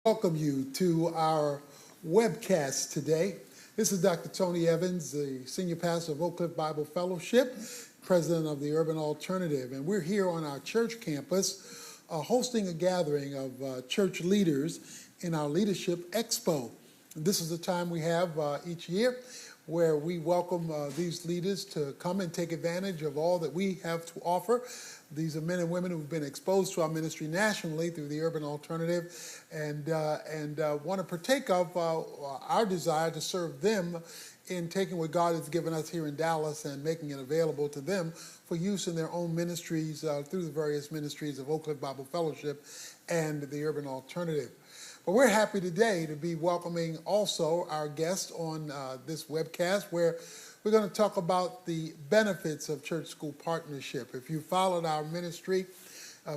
Welcome you to our webcast today. This is Dr. Tony Evans, the Senior Pastor of Oak Cliff Bible Fellowship, President of the Urban Alternative, and we're here on our church campus hosting a gathering of church leaders in our Leadership Expo. This is the time we have each year where we welcome these leaders to come and take advantage of all that we have to offer. These are men and women who've been exposed to our ministry nationally through the Urban Alternative and want to partake of our desire to serve them in taking what God has given us here in Dallas and making it available to them for use in their own ministries through the various ministries of Oak Cliff Bible Fellowship and the Urban Alternative. But we're happy today to be welcoming also our guest on this webcast where we're going to talk about the benefits of church-school partnership. If you followed our ministry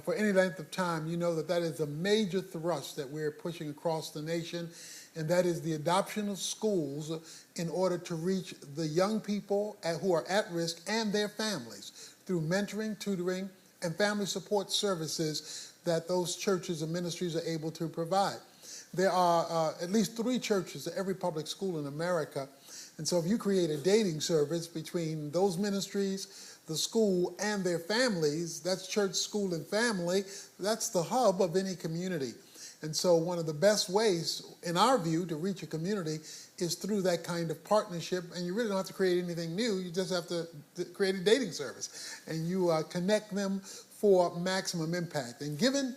for any length of time, you know that that is a major thrust that we're pushing across the nation, and that is the adoption of schools in order to reach the young people who are at risk and their families through mentoring, tutoring, and family support services that those churches and ministries are able to provide. There are at least 3 churches at every public school in America. And so if you create a dating service between those ministries, the school, and their families, that's church, school, and family, that's the hub of any community. And so one of the best ways, in our view, to reach a community is through that kind of partnership. And you really don't have to create anything new. You just have to create a dating service. And you connect them for maximum impact. And given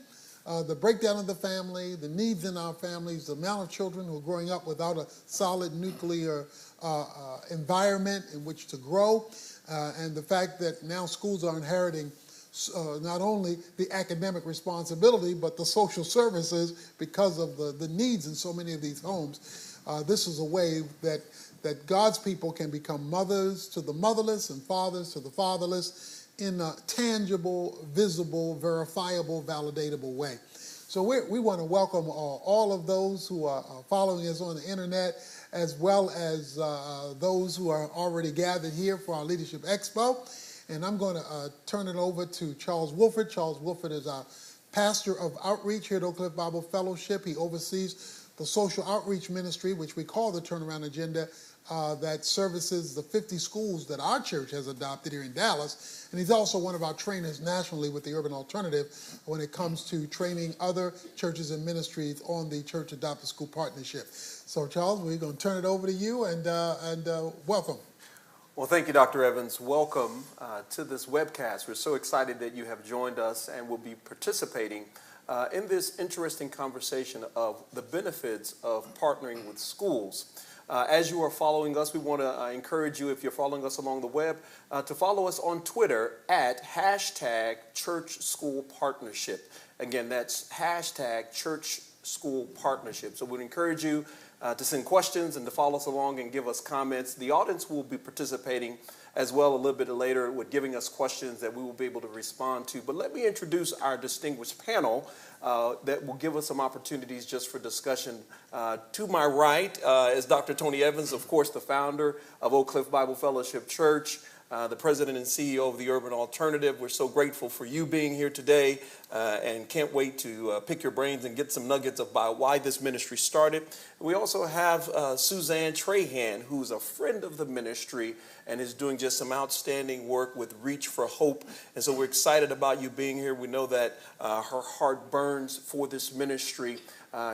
the breakdown of the family, the needs in our families, the amount of children who are growing up without a solid nuclear environment in which to grow, and the fact that now schools are inheriting not only the academic responsibility, but the social services because of the needs in so many of these homes. This is a way that God's people can become mothers to the motherless and fathers to the fatherless in a tangible, visible, verifiable, validatable way. So we want to welcome all of those who are following us on the internet, as well as those who are already gathered here for our Leadership Expo. And I'm going to turn it over to Charles Wolford. Charles Wolford is our pastor of outreach here at Oak Cliff Bible Fellowship. He oversees the social outreach ministry, which we call the Turnaround Agenda, that services the 50 schools that our church has adopted here in Dallas. And he's also one of our trainers nationally with the Urban Alternative when it comes to training other churches and ministries on the Church Adopted School Partnership. So, Charles, we're going to turn it over to you and welcome. Well, thank you, Dr. Evans. Welcome to this webcast. We're so excited that you have joined us and will be participating in this interesting conversation of the benefits of partnering with schools. As you are following us, we want to encourage you, if you're following us along the web, to follow us on Twitter at #ChurchSchoolPartnership. Again, that's #ChurchSchoolPartnership. So we'd encourage you to send questions and to follow us along and give us comments. The audience will be participating as well a little bit later with giving us questions that we will be able to respond to. But let me introduce our distinguished panel that will give us some opportunities just for discussion. To my right is Dr. Tony Evans, of course, the founder of Oak Cliff Bible Fellowship Church, the president and CEO of the Urban Alternative. We're so grateful for you being here today and can't wait to pick your brains and get some nuggets about why this ministry started. We also have Suzanne Trahan, who's a friend of the ministry and is doing just some outstanding work with Reach for Hope. And so we're excited about you being here. We know that her heart burns for this ministry.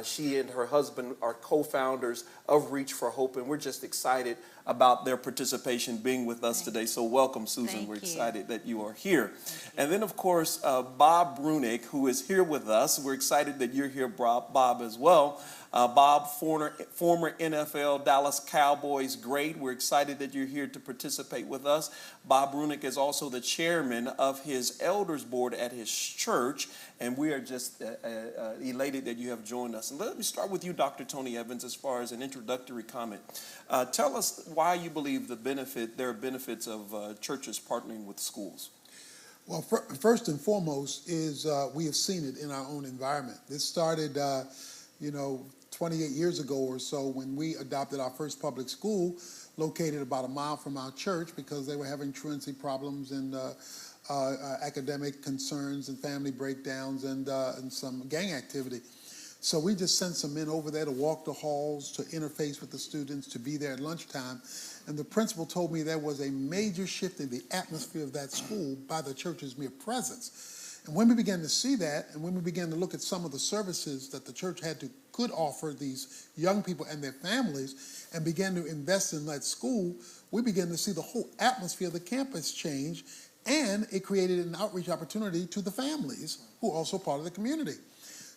She and her husband are co-founders of Reach for Hope, and we're just excited about their participation being with us today. So welcome, Susan. We're excited that you are here. And then, of course, Bob Brunick, who is here with us. We're excited that you're here, Bob, as well. Bob, former NFL Dallas Cowboys great. We're excited that you're here to participate with us. Bob Brunick is also the chairman of his elders board at his church, and we are just elated that you have joined us. And let me start with you, Dr. Tony Evans, as far as an introductory comment. Tell us why you believe there are benefits of churches partnering with schools. Well, first and foremost is we have seen it in our own environment. This started, 28 years ago or so when we adopted our first public school located about a mile from our church because they were having truancy problems and academic concerns and family breakdowns and some gang activity. So we just sent some men over there to walk the halls, to interface with the students, to be there at lunchtime. And the principal told me there was a major shift in the atmosphere of that school by the church's mere presence. And when we began to see that, and when we began to look at some of the services that the church could offer these young people and their families, and began to invest in that school, we began to see the whole atmosphere of the campus change, and it created an outreach opportunity to the families who are also part of the community.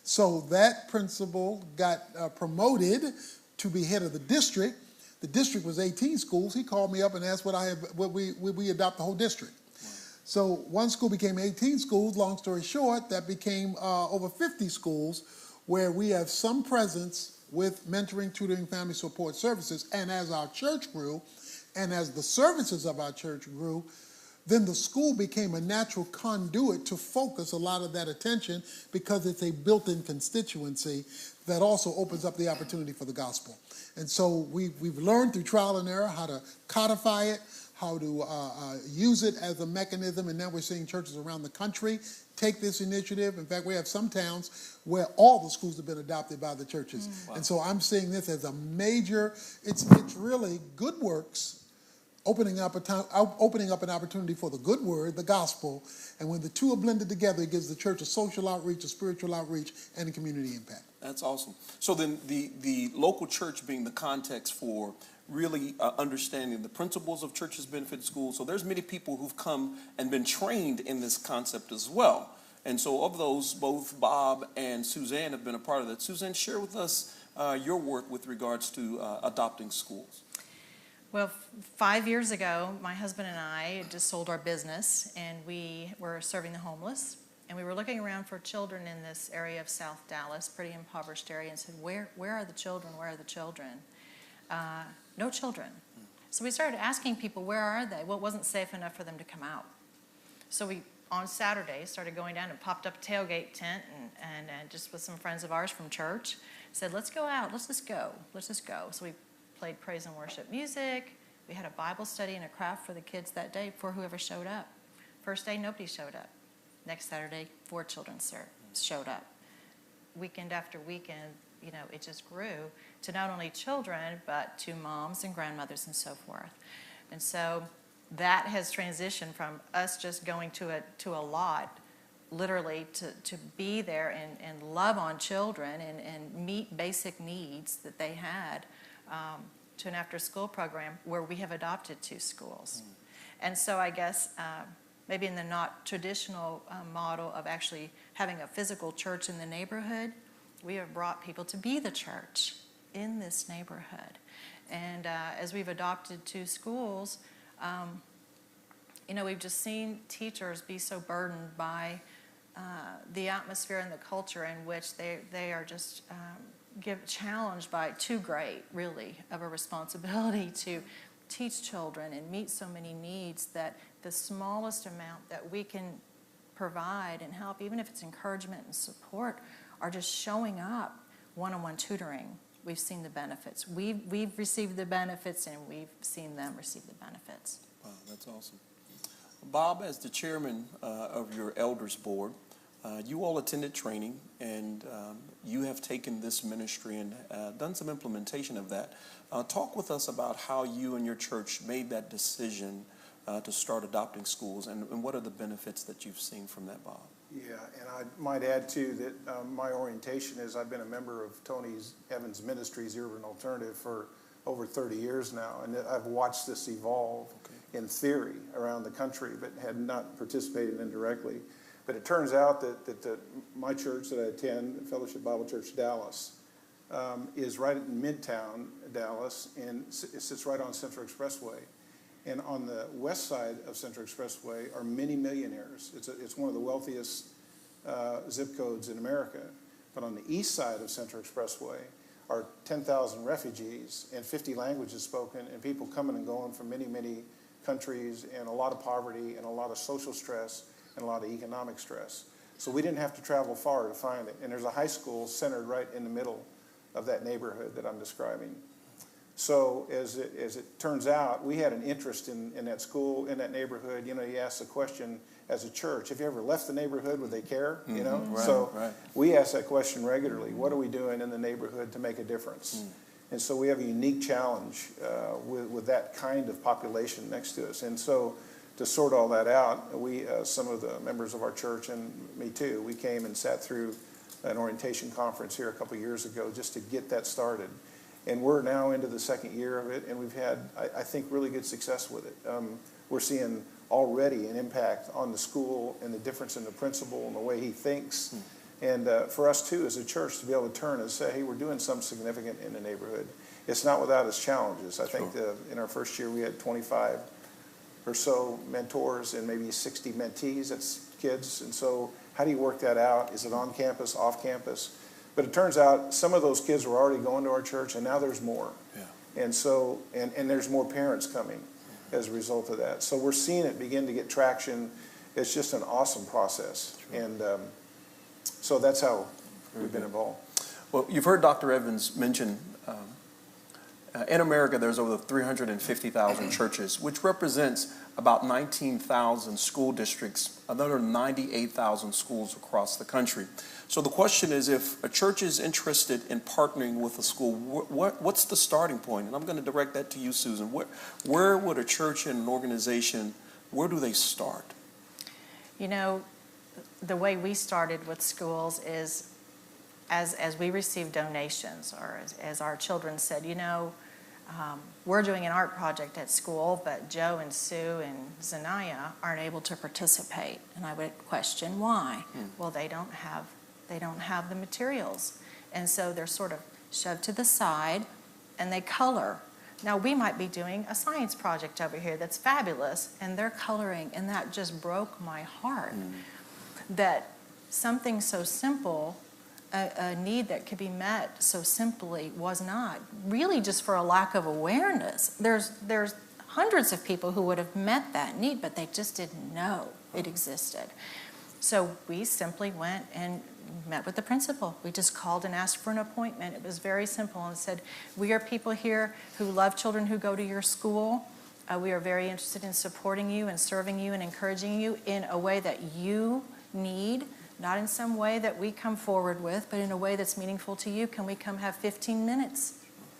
So that principal got promoted to be head of the district. The district was 18 schools. He called me up and asked would we adopt the whole district. Wow. So one school became 18 schools. Long story short, that became over 50 schools where we have some presence with mentoring, tutoring, family support services. And as our church grew, and as the services of our church grew, then the school became a natural conduit to focus a lot of that attention, because it's a built-in constituency that also opens up the opportunity for the gospel. And so we've learned through trial and error how to codify it, how to use it as a mechanism, and now we're seeing churches around the country take this initiative. In fact, we have some towns where all the schools have been adopted by the churches. Wow. And so I'm seeing this as a major, it's really good works, opening up an opportunity for the good word, the gospel, and when the two are blended together, it gives the church a social outreach, a spiritual outreach, and a community impact. That's awesome. So then the local church being the context for really understanding the principles of Churches Benefit School. So there's many people who've come and been trained in this concept as well. And so of those, both Bob and Suzanne have been a part of that. Suzanne, share with us your work with regards to adopting schools. Well, 5 years ago, my husband and I just sold our business, and we were serving the homeless. And we were looking around for children in this area of South Dallas, pretty impoverished area, and said, where are the children? Where are the children? No children. So we started asking people, where are they? Well, it wasn't safe enough for them to come out. So we, on Saturday, started going down and popped up a tailgate tent and just with some friends of ours from church, said, let's go out, let's just go. So we played praise and worship music. We had a Bible study and a craft for the kids that day for whoever showed up. First day, nobody showed up. Next Saturday, 4 children showed up. Weekend after weekend, it just grew to not only children, but to moms and grandmothers and so forth. And so that has transitioned from us just going to a lot, literally to be there and love on children and meet basic needs that they had, to an after-school program where we have adopted 2 schools. And so I guess maybe in the not traditional model of actually having a physical church in the neighborhood, we have brought people to be the church in this neighborhood. And as we've adopted 2 schools, we've just seen teachers be so burdened by the atmosphere and the culture in which they are just challenged by too great, really, of a responsibility to teach children and meet so many needs that the smallest amount that we can provide and help, even if it's encouragement and support, are just showing up. One-on-one tutoring, we've seen the benefits. We've received the benefits, and we've seen them receive the benefits. Wow, that's awesome. Bob, as the chairman of your elders board, you all attended training, and you have taken this ministry and done some implementation of that. Talk with us about how you and your church made that decision to start adopting schools, and what are the benefits that you've seen from that, Bob? Yeah, and I might add, too, that my orientation is I've been a member of Tony Evans Ministries, the Urban Alternative, for over 30 years now, and I've watched this evolve in theory around the country, but had not participated in directly. But it turns out that my church that I attend, Fellowship Bible Church Dallas, is right in Midtown Dallas, and it sits right on Central Expressway. And on the west side of Central Expressway are many millionaires. It's one of the wealthiest zip codes in America. But on the east side of Central Expressway are 10,000 refugees and 50 languages spoken, and people coming and going from many, many countries, and a lot of poverty and a lot of social stress and a lot of economic stress. So we didn't have to travel far to find it. And there's a high school centered right in the middle of that neighborhood that I'm describing. So as it turns out, we had an interest in that school, in that neighborhood. You know, you ask the question as a church, if you ever left the neighborhood, would they care? You know, Right, so right. we ask that question regularly. What are we doing in the neighborhood to make a difference? And so we have a unique challenge with that kind of population next to us. And so to sort all that out, we, some of the members of our church, and me too, we came and sat through an orientation conference here a couple of years ago just to get that started. And we're now into the second year of it, and we've had, I think, really good success with it. We're seeing already an impact on the school and the difference in the principal and the way he thinks. And for us, too, as a church, to be able to turn and say, hey, we're doing something significant in the neighborhood. It's not without its challenges. I think in our first year we had 25 or so mentors and maybe 60 mentees. That's kids. And so how do you work that out? Is it on campus, off campus? But it turns out some of those kids were already going to our church, and now there's more. Yeah. And so, and there's more parents coming as a result of that. So we're seeing it begin to get traction. It's just an awesome process. And so that's how we've been involved. Well, you've heard Dr. Evans mention in America there's over 350,000 churches, which represents about 19,000 school districts, another 98,000 schools across the country. So the question is, if a church is interested in partnering with a school, what's the starting point? And I'm going to direct that to you, Susan. Where would a church and an organization, where do they start? You know, the way we started with schools is as we receive donations, or as our children said, you know, we're doing an art project at school, but Joe and Sue and Zanaya aren't able to participate. And I would question why. Well, they don't have the materials. And so they're sort of shoved to the side and they color. Now, we might be doing a science project over here that's fabulous, and they're coloring, and that just broke my heart. That something so simple, a need that could be met so simply, was not, really just for a lack of awareness. There's hundreds of people who would have met that need, but they just didn't know it existed. So we simply went and met with the principal. We just called and asked for an appointment. It was very simple, and said, we are people here who love children who go to your school. We are very interested in supporting you and serving you and encouraging you in a way that you need, not in some way that we come forward with, but in a way that's meaningful to you. Can we come have 15 minutes?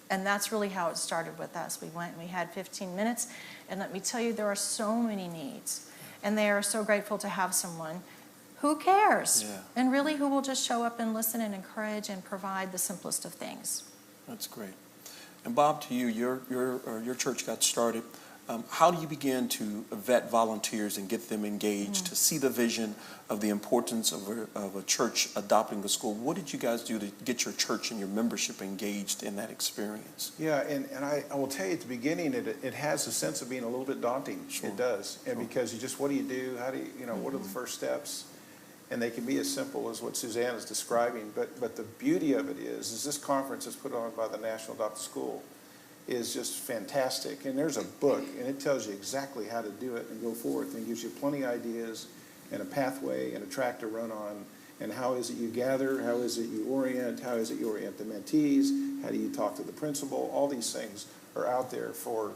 And that's really how it started with us. We went and we had 15 minutes, and let me tell you, there are so many needs, and they are so grateful to have someone who cares, and really who will just show up and listen and encourage and provide the simplest of things. That's great. And Bob, to you, your church got started. How do you begin to vet volunteers and get them engaged to see the vision of the importance of a church adopting a school? What did you guys do to get your church and your membership engaged in that experience? Yeah, and I will tell you at the beginning, it has a sense of being a little bit daunting. Sure. It does. And because you just, what do you do? How do you, what are the first steps? And they can be as simple as what Suzanne is describing. But the beauty of it is this conference is put on by the National Adopt a School is just fantastic. And there's a book, and it tells you exactly how to do it and go forth, and gives you plenty of ideas and a pathway and a track to run on. And how is it you gather? How is it you orient? How is it you orient the mentees? How do you talk to the principal? All these things are out there for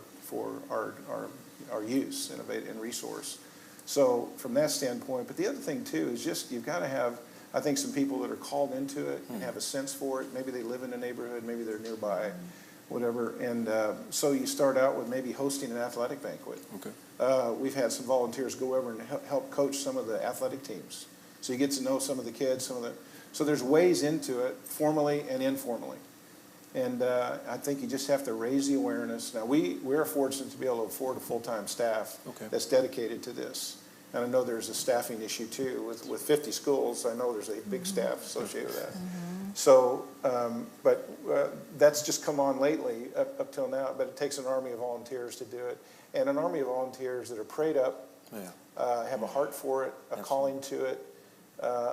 our use and resource. So from that standpoint, but the other thing too is just you've got to have, I think, some people that are called into it and have a sense for it. Maybe they live in a neighborhood, maybe they're nearby, whatever. And so you start out with maybe hosting an athletic banquet. Okay. We've had some volunteers go over and help coach some of the athletic teams. So you get to know some of the kids, so there's ways into it, formally and informally. And I think you just have to raise the awareness. Now, we're fortunate to be able to afford a full-time staff that's dedicated to this. And I know there's a staffing issue, too. With 50 schools, I know there's a big staff associated with that. So, but that's just come on lately up till now. But it takes an army of volunteers to do it. And an army of volunteers that are prayed up, have a heart for it, a calling to it.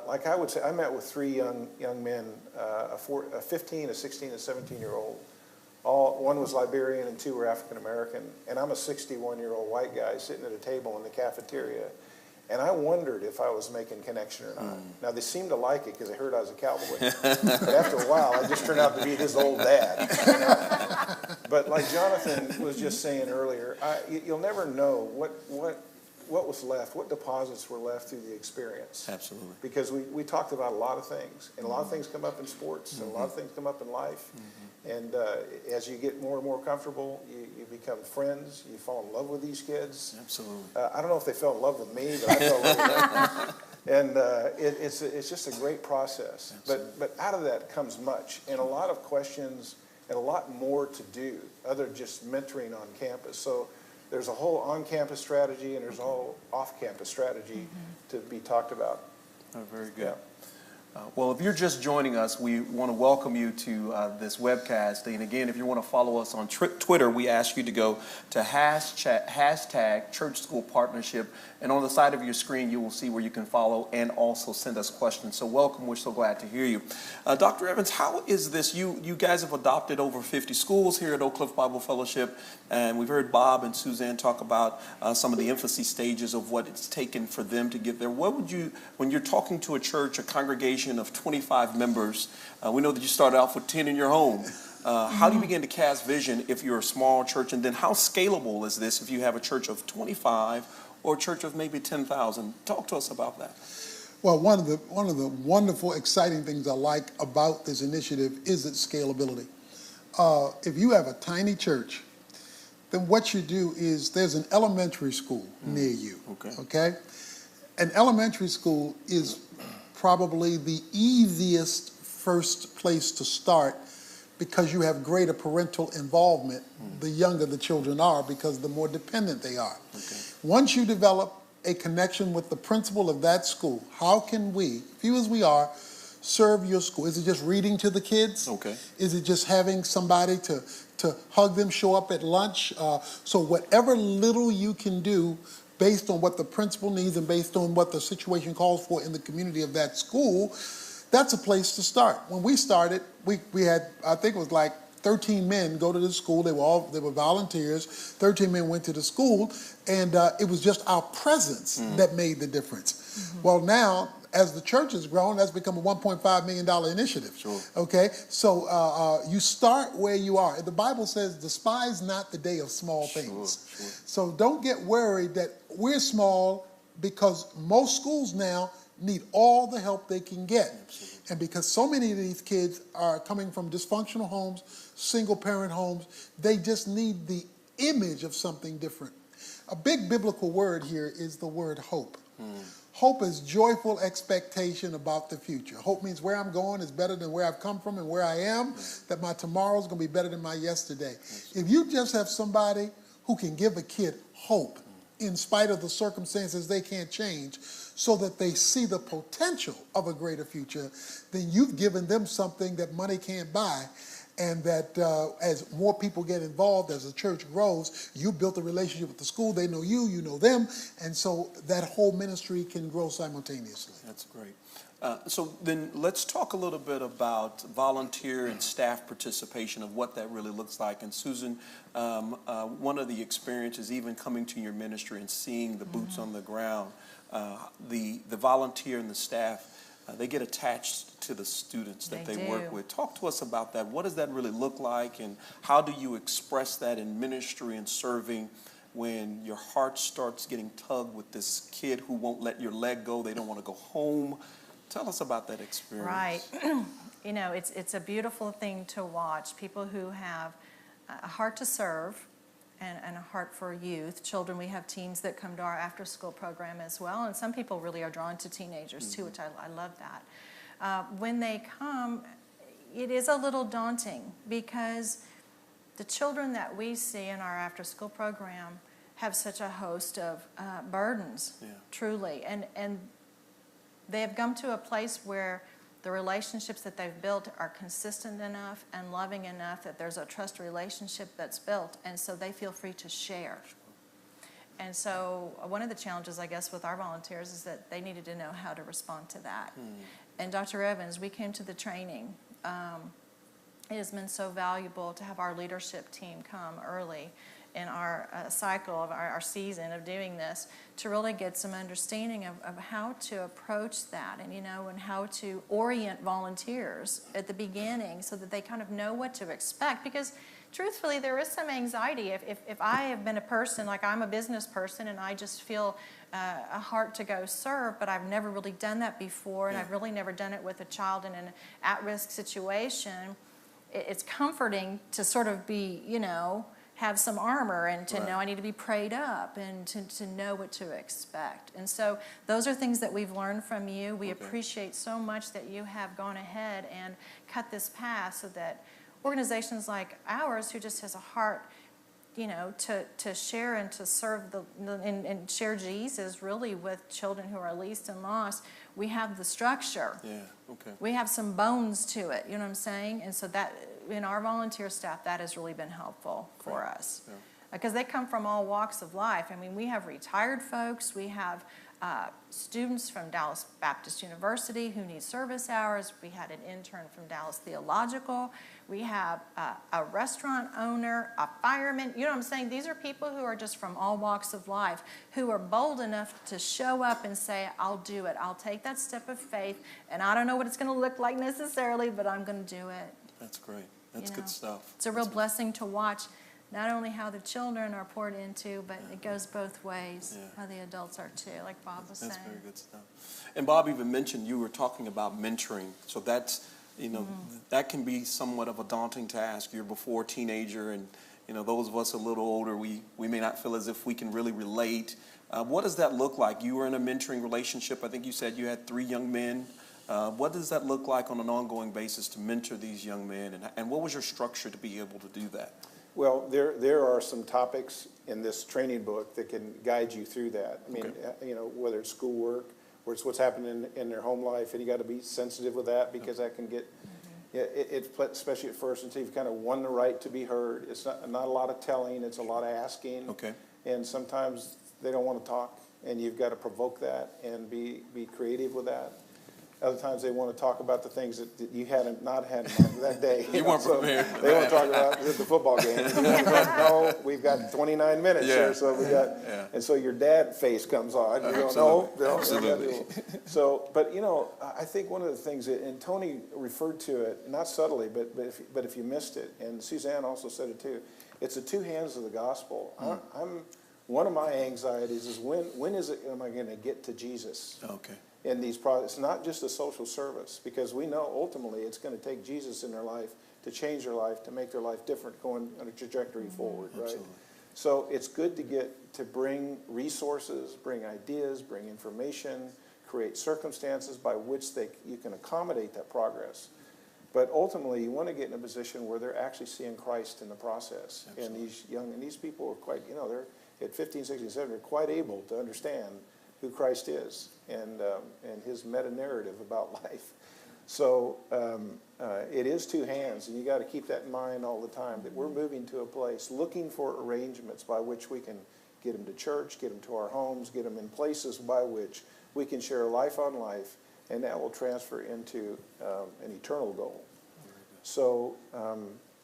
Like I would say, I met with 3 young men, a 15, a 16, a 17-year-old. One was Liberian and 2 were African American. And I'm a 61-year-old white guy sitting at a table in the cafeteria. And I wondered if I was making connection or not. Now, they seemed to like it because they heard I was a cowboy. But after a while, I just turned out to be his old dad. But like Jonathan was just saying earlier, you'll never know what was left, what deposits were left through the experience. Absolutely. Because we talked about a lot of things, and a lot of things come up in sports, and a lot of things come up in life. And as you get more and more comfortable, you become friends, you fall in love with these kids. Absolutely. I don't know if they fell in love with me, but I fell in love with them. And it's just a great process. But out of that comes much, and a lot of questions, and a lot more to do other than just mentoring on campus. So there's a whole on-campus strategy, and there's a whole off-campus strategy to be talked about. Oh, very good. Yeah. Well, if you're just joining us, we want to welcome you to this webcast. And again, if you want to follow us on Twitter, we ask you to go to hashtag Church School Partnership. And on the side of your screen, you will see where you can follow and also send us questions. So welcome. We're so glad to hear you. Dr. Evans, how is this? You guys have adopted over 50 schools here at Oak Cliff Bible Fellowship. And we've heard Bob and Suzanne talk about some of the infancy stages of what it's taken for them to get there. What would you, when you're talking to a church, a congregation of 25 members, we know that you started off with 10 in your home. How do you begin to cast vision if you're a small church? And then how scalable is this if you have a church of 25 or a church of maybe 10,000? Talk to us about that. Well, one of the wonderful, exciting things I like about this initiative is its scalability. If you have a tiny church, then what you do is there's an elementary school near you. Okay? An elementary school is probably the easiest first place to start because you have greater parental involvement the younger the children are, because the more dependent they are. Once you develop a connection with the principal of that school, how can we, few as we are, serve your school? Is it just reading to the kids? Is it just having somebody to hug them, show up at lunch? So whatever little you can do based on what the principal needs and based on what the situation calls for in the community of that school, that's a place to start. When we started, we had, I think it was like 13 men go to the school. They were volunteers. 13 men went to the school, and it was just our presence that made the difference. Well, now, as the church has grown, that's become a $1.5 million initiative. Okay, so you start where you are. The Bible says, despise not the day of small things. So don't get worried that we're small, because most schools now need all the help they can get. And because so many of these kids are coming from dysfunctional homes, single parent homes, they just need the image of something different. A big biblical word here is the word hope. Hope is joyful expectation about the future. Hope means where I'm going is better than where I've come from and where I am, that my tomorrow is going to be better than my yesterday. If you just have somebody who can give a kid hope in spite of the circumstances they can't change, so that they see the potential of a greater future, then you've given them something that money can't buy. And that as more people get involved, as the church grows, you built a relationship with the school, they know you, you know them, and so that whole ministry can grow simultaneously. That's great. So then let's talk a little bit about volunteer and staff participation, of what that really looks like. And Susan, one of the experiences, even coming to your ministry and seeing the boots on the ground, the volunteer and the staff, they get attached to the students that they work with. Talk to us about that. What does that really look like, and how do you express that in ministry and serving when your heart starts getting tugged with this kid who won't let your leg go? They don't want to go home. Tell us about that experience. Right. You know, it's a beautiful thing to watch. People who have a heart to serve and a heart for youth. Children, we have teams that come to our after-school program as well, and some people really are drawn to teenagers too, which I love that. When they come, it is a little daunting, because the children that we see in our after-school program have such a host of burdens, truly, and they have come to a place where the relationships that they've built are consistent enough and loving enough that there's a trust relationship that's built, and so they feel free to share. And so one of the challenges, I guess, with our volunteers is that they needed to know how to respond to that. And Dr. Evans, we came to the training. It has been so valuable to have our leadership team come early in our cycle of our season of doing this, to really get some understanding of how to approach that, and and how to orient volunteers at the beginning so that they kind of know what to expect. Because truthfully, there is some anxiety. If I have been a person, like I'm a business person, and I just feel a heart to go serve, but I've never really done that before, and I've really never done it with a child in an at-risk situation, it's comforting to sort of be, have some armor and to know I need to be prayed up and to know what to expect. And so those are things that we've learned from you. We appreciate so much that you have gone ahead and cut this path so that organizations like ours, who just has a heart, to share and to serve and share Jesus really with children who are least and lost, we have the structure. Yeah, okay. We have some bones to it, you know what I'm saying? And so that, in our volunteer staff, that has really been helpful for us. Yeah. Because they come from all walks of life. I mean, we have retired folks, we have students from Dallas Baptist University who need service hours. We had an intern from Dallas Theological. We have a restaurant owner, a fireman. You know what I'm saying? These are people who are just from all walks of life, who are bold enough to show up and say, I'll do it. I'll take that step of faith, and I don't know what it's going to look like necessarily, but I'm going to do it. That's great. That's good stuff. It's a real blessing to watch not only how the children are poured into, but it goes both ways, how the adults are too, like Bob was saying. That's very good stuff. And Bob even mentioned you were talking about mentoring. So that's, that can be somewhat of a daunting task. You're before a teenager, and, those of us a little older, we may not feel as if we can really relate. What does that look like? You were in a mentoring relationship. I think you said you had 3 young men. What does that look like on an ongoing basis to mentor these young men? And what was your structure to be able to do that? Well, there are some topics in this training book that can guide you through that. I mean, whether it's schoolwork, or it's what's happening in their home life, and you got to be sensitive with that, because that can get, especially at first, until you've kind of won the right to be heard. It's not a lot of telling, it's a lot of asking. Okay. And sometimes they don't want to talk, and you've got to provoke that and be creative with that. Other times they want to talk about the things that you not had in mind that day. You weren't prepared. They want to talk about the football game. No, we've got 29 minutes here, so we got, and so your dad face comes on. You go, no, absolutely. So, but I think one of the things that, and Tony referred to it, not subtly, but if you missed it, and Suzanne also said it too, it's the 2 hands of the gospel. One of my anxieties is when am I going to get to Jesus? Okay. In these products, it's not just a social service, because we know ultimately it's going to take Jesus in their life to change their life, to make their life different, going on a trajectory forward, right? Absolutely. So it's good to bring resources, bring ideas, bring information, create circumstances by which you can accommodate that progress. But ultimately, you want to get in a position where they're actually seeing Christ in the process. Absolutely. And these people are quite, they're at 15, 16, 17, they're quite able to understand who Christ is and his meta-narrative about life. So it is 2 hands, and you got to keep that in mind all the time, that we're moving to a place looking for arrangements by which we can get them to church, get them to our homes, get them in places by which we can share life on life, and that will transfer into an eternal goal. So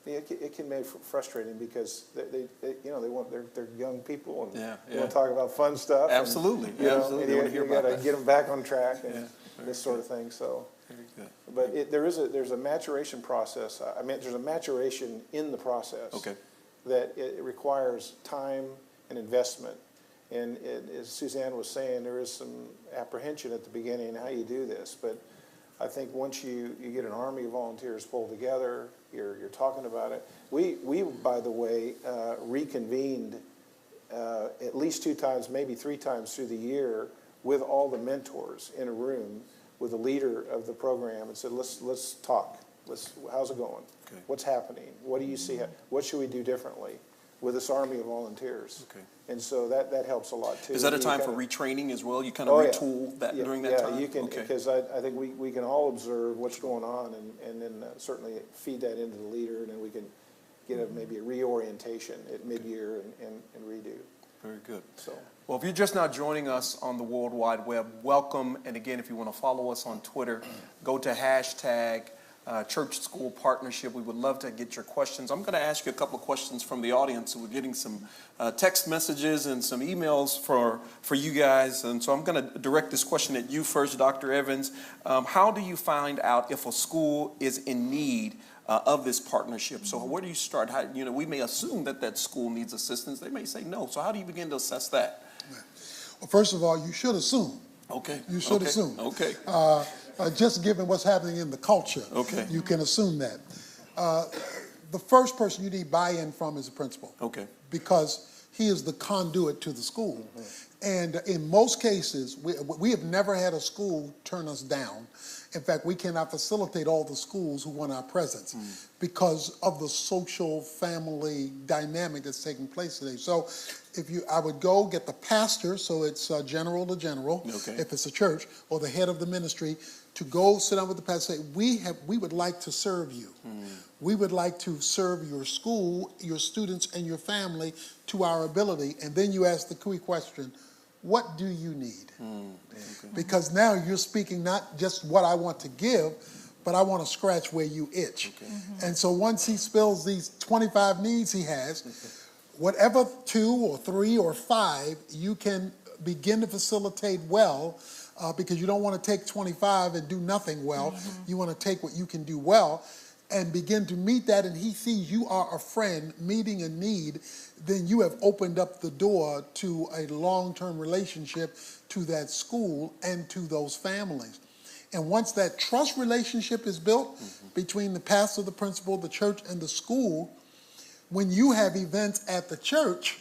it can be frustrating, because they're young people, and they want to talk about fun stuff. Absolutely, and, absolutely. And you got to get them back on track and this sort of thing. So, very good. But there's a maturation process. There's a maturation in the process. Okay. That it requires time and investment. And as Suzanne was saying, there is some apprehension at the beginning how you do this, but I think once you get an army of volunteers pulled together, you're talking about it. We by the way, reconvened at least 2 times, maybe 3 times through the year, with all the mentors in a room with the leader of the program, and said, let's talk. How's it going? Okay. What's happening? What do you see? What should we do differently with this army of volunteers? Okay. And so that helps a lot too. Is that a time for retraining as well? You kind of retool that during that time? Yeah, you can, because I think we can all observe what's going on, and then certainly feed that into the leader, and then we can get maybe a reorientation at mid-year and redo. Very good. So, well, if you're just now joining us on the World Wide Web, welcome. And again, if you want to follow us on Twitter, go to hashtag church-school partnership. We would love to get your questions. I'm going to ask you a couple of questions from the audience. We're getting some text messages and some emails for you guys. And so I'm going to direct this question at you first, Dr. Evans. How do you find out if a school is in need of this partnership? So where do you start? How, we may assume that school needs assistance. They may say no. So how do you begin to assess that? Well, first of all, you should assume. Okay. You should assume. Okay. Just given what's happening in the culture, Okay. you can assume that. The first person you need buy-in from is the principal. Okay. Because he is the conduit to the school. And in most cases, we have never had a school turn us down. In fact, we cannot facilitate all the schools who want our presence because of the social family dynamic that's taking place today. So I would go get the pastor, so it's general to general, Okay. if it's a church, or the head of the ministry, to go sit down with the pastor and say, we would like to serve you. We would like to serve your school, your students, and your family to our ability. And then you ask the key question, what do you need? Okay. Because now you're speaking not just what I want to give, but I want to scratch where you itch. Okay. And so once he spills these 25 needs he has, whatever 2 or 3 or 5 you can begin to facilitate well, because you don't want to take 25 and do nothing well. You want to take what you can do well and begin to meet that, and he sees you are a friend meeting a need, then you have opened up the door to a long-term relationship to that school and to those families. And once that trust relationship is built between the pastor, the principal, the church, and the school, when you have events at the church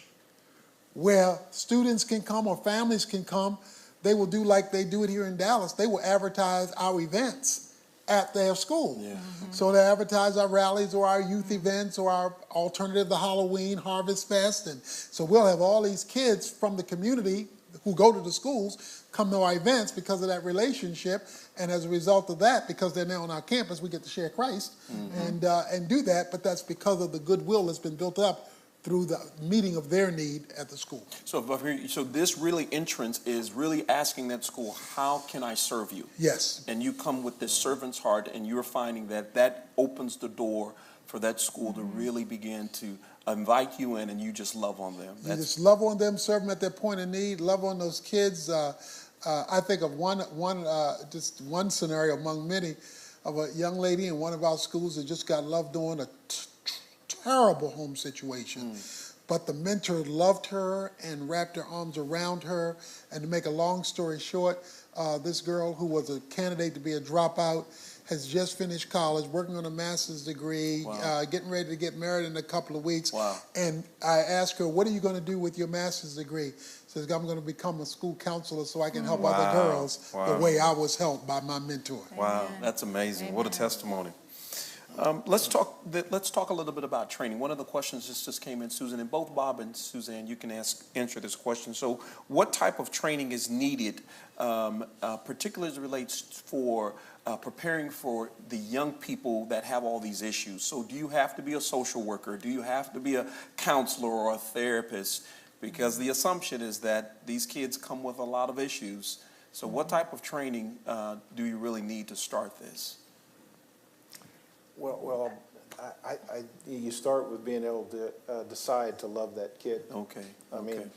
where students can come or families can come, they will do like they do it here in Dallas. They will advertise our events at their school. Yeah. So they advertise our rallies or our youth events or our alternative to Halloween, Harvest Fest. And so we'll have all these kids from the community who go to the schools come to our events because of that relationship. And as a result of that, because they're now on our campus, we get to share Christ and do that. But that's because of the goodwill that's been built up through the meeting of their need at the school. So this really entrance is really asking that school, how can I serve you? Yes. And you come with this servant's heart, and you're finding that opens the door for that school to really begin to invite you in, and you just love on them. You just love on them, serve them at their point of need, love on those kids. I think of just one scenario among many of a young lady in one of our schools that just got loved on, a terrible home situation. But the mentor loved her and wrapped her arms around her. And to make a long story short, this girl who was a candidate to be a dropout has just finished college, working on a master's degree, getting ready to get married in a couple of weeks. Wow. And I asked her, what are you going to do with your master's degree? She says, I'm going to become a school counselor so I can help other girls the way I was helped by my mentor. Wow, that's amazing. What a testimony. Let's talk a little bit about training. One of the questions just came in, Susan, and both Bob and Suzanne, you can answer this question. So what type of training is needed, particularly as it relates for preparing for the young people that have all these issues? So do you have to be a social worker? Do you have to be a counselor or a therapist? Because the assumption is that these kids come with a lot of issues. So what type of training do you really need to start this? Well, you start with being able to decide to love that kid. Okay. I mean,